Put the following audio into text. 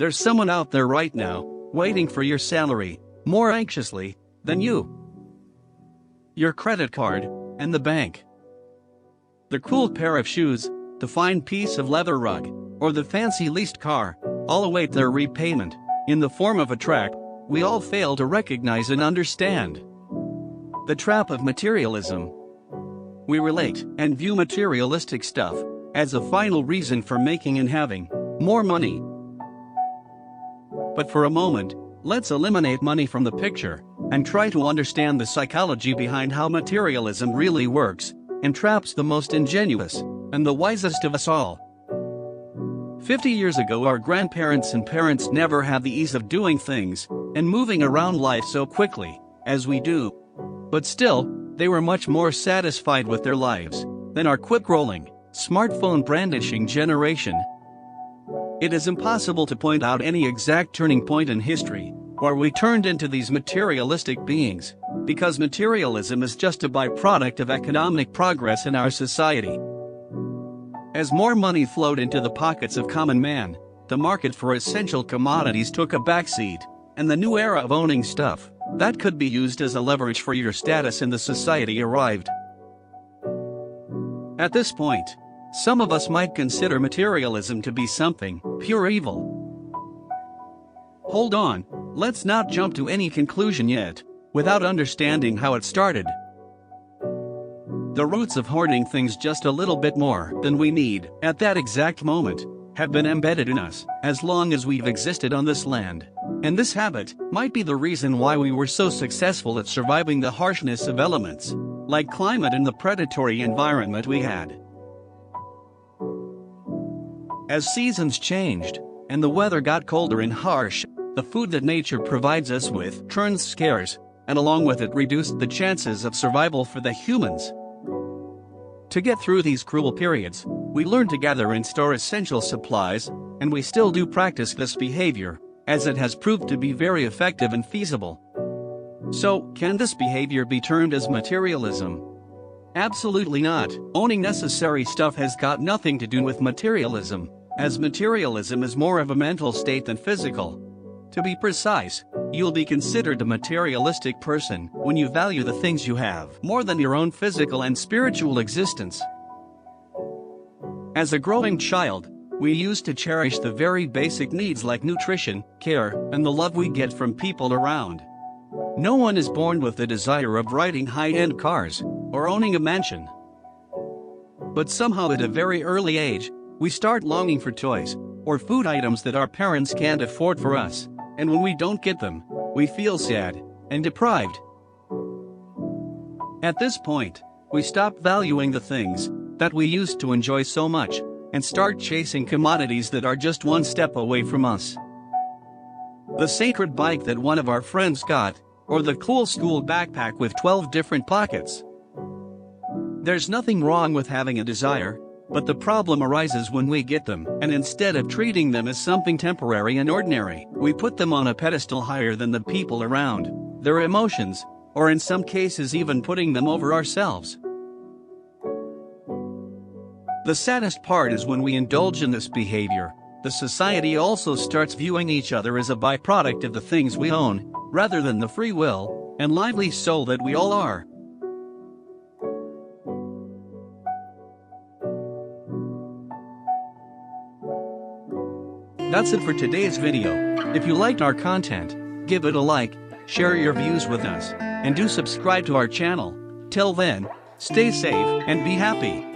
There's someone out there right now, waiting for your salary, more anxiously than you. Your credit card, and the bank. The cool pair of shoes, the fine piece of leather rug, or the fancy leased car, all await their repayment, in the form of a trap we all fail to recognize and understand. The trap of materialism. We relate and view materialistic stuff as a final reason for making and having more money. But for a moment, let's eliminate money from the picture and try to understand the psychology behind how materialism really works and traps the most ingenuous and the wisest of us all. 50 years ago, our grandparents and parents never had the ease of doing things and moving around life so quickly as we do. But still, they were much more satisfied with their lives than our quick-rolling, smartphone-brandishing generation. It is impossible to point out any exact turning point in history where we turned into these materialistic beings, because materialism is just a byproduct of economic progress in our society. As more money flowed into the pockets of common man, the market for essential commodities took a backseat, and the new era of owning stuff that could be used as a leverage for your status in the society arrived. At this point, some of us might consider materialism to be something pure evil. Hold on, let's not jump to any conclusion yet, without understanding how it started. The roots of hoarding things just a little bit more than we need at that exact moment have been embedded in us as long as we've existed on this land, and this habit might be the reason why we were so successful at surviving the harshness of elements, like climate and the predatory environment we had. As seasons changed, and the weather got colder and harsh, the food that nature provides us with turned scarce, and along with it reduced the chances of survival for the humans. To get through these cruel periods, we learned to gather and store essential supplies, and we still do practice this behavior, as it has proved to be very effective and feasible. So, can this behavior be termed as materialism? Absolutely not. Owning necessary stuff has got nothing to do with materialism, as materialism is more of a mental state than physical. To be precise, you'll be considered a materialistic person when you value the things you have more than your own physical and spiritual existence. As a growing child, we used to cherish the very basic needs like nutrition, care, and the love we get from people around. No one is born with the desire of riding high-end cars or owning a mansion. But somehow at a very early age, we start longing for toys or food items that our parents can't afford for us, and when we don't get them, we feel sad and deprived. At this point, we stop valuing the things that we used to enjoy so much and start chasing commodities that are just one step away from us. The sacred bike that one of our friends got, or the cool school backpack with 12 different pockets. There's nothing wrong with having a desire, but the problem arises when we get them, and instead of treating them as something temporary and ordinary, we put them on a pedestal higher than the people around, their emotions, or in some cases even putting them over ourselves. The saddest part is when we indulge in this behavior, the society also starts viewing each other as a byproduct of the things we own, rather than the free will and lively soul that we all are. That's it for today's video. If you liked our content, give it a like, share your views with us, and do subscribe to our channel. Till then, stay safe and be happy.